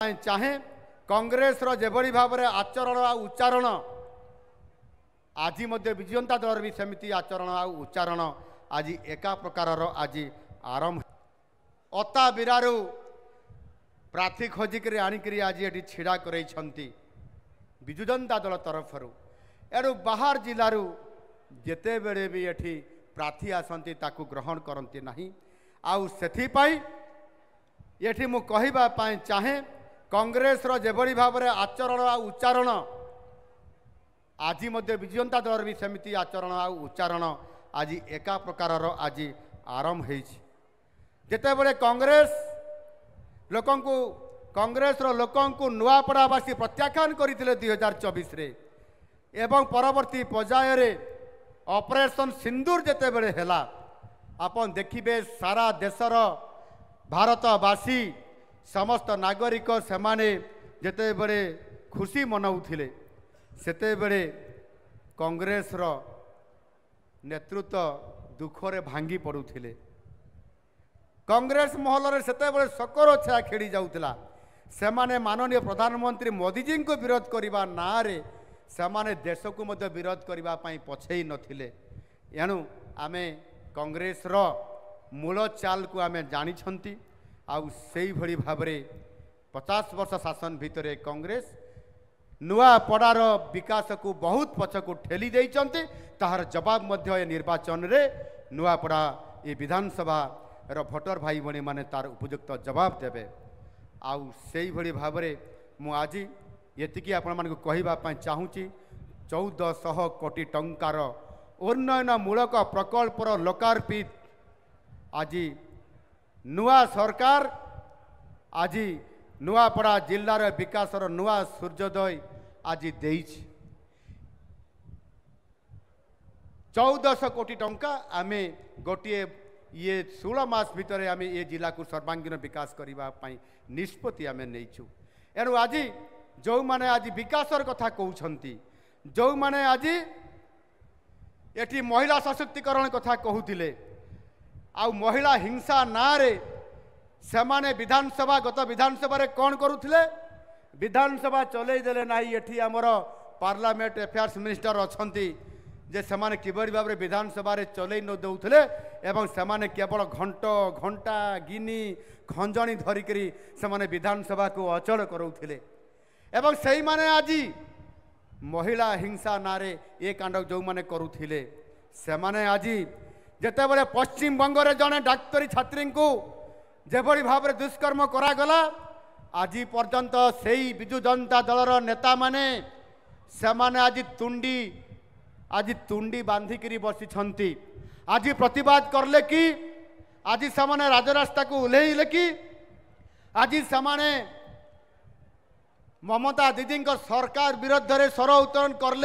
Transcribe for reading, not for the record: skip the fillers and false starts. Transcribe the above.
चाहे कांग्रेस जेभली भाव में आचरण आ उच्चारण आज विजु जनता दल भी सेमती आचरण आ उच्चारण आज एका प्रकार आज आरंभ अता बिरारू प्रार्थी खोजिक आणिक आज ये छिड़ा कर विजु जनता दल तरफ एणु बाहर जिलू जिते बड़े भी ये प्रार्थी आसती ग्रहण करती ना आउ से मु कहवाई चाहे कांग्रेस जेभली भाव में आचरण आ उच्चारण आज विजु जनता दल भी सेमती आचरण आ उच्चारण आज एका प्रकार आज आरंभ होते बड़े कांग्रेस लोक नुआपड़ावासी प्रत्याख्यान करते 2024 एवं परवर्ती पर्यायर ऑपरेशन सिंदूर जिते बड़े है आपन देखिए सारा देशर भारतवासी समस्त नागरिक सेमाने जिते बड़े खुशी मनाउथिले सेते बड़े कांग्रेस नेतृत्व दुखरे भांगी पड़ुथिले कांग्रेस महल सेते बड़े शकर छाया खेली जाउतिला सेमाने माननीय प्रधानमंत्री मोदी जी को विरोध करने ना रे सेमाने देश को मध्य विरोध करने पछई नथिले एणु आमे कांग्रेस मूल चाल को आमे जानी छंती आउ सेई भली भाबरे 50 वर्ष शासन भितर कांग्रेस नुआपड़ार विकास को बहुत पछक ठेली देइचंती ताहार जवाब मध्य ए निर्वाचन रे नुआपड़ा ये विधानसभा भोटर भाई भणी माने तार उपयुक्त जवाब देवे आउ सेई भली भाबरे मु आज एतिकी आपण मानकु कहबा चाहूँगी 1400 कोटी टंकार उन्नयनमूलक प्रकल्पर लोकार्पित आज नुआ सरकार आज नुआपड़ा जिलार विकासर नुआ सूर्योदय आज देइछि 1400 कोटी टंका आमे गोटे ये 16 मास भितर आमे ये जिला को सर्वांगीन विकास करने निष्पत्ति आमे नहींचु एणु आज जो माने आज विकासर कथा कहउछंती जो माने आज एटी महिला सशक्तिकरण कथा कहूतिले आउ महिला हिंसा ना रे सेमाने विधानसभा गत विधानसभा रे कौन करुथिले विधानसभा चलै देले नाही एठी हमर पार्लियामेंट अफेयर्स मिनिस्टर अछंती जे सेमाने किबरी भाव रे विधानसभा रे चलै न दउथिले एवं सेमाने केवल घंटा गिनी खंजणी धरिकरी सेमाने विधानसभा को अचल करउथिले एवं सही माने आज महिला हिंसा नारे ये कांड जो माने करुथिले सेमाने आज जेते बड़े पश्चिम बंग रे जने डाक्तरी छात्री को जेभली भाव में दुष्कर्म करागला आज पर्यंत सेई विजु जनता दलर नेता माने सेमाने आज तुंडी बांधिकी बसी आज प्रतिवाद करले कि आज सेमाने राजरास्ता को उल्हेइले कि आज सेमाने ममता दीदी सरकार विरुद्ध में स्वर उत्तोलन करले।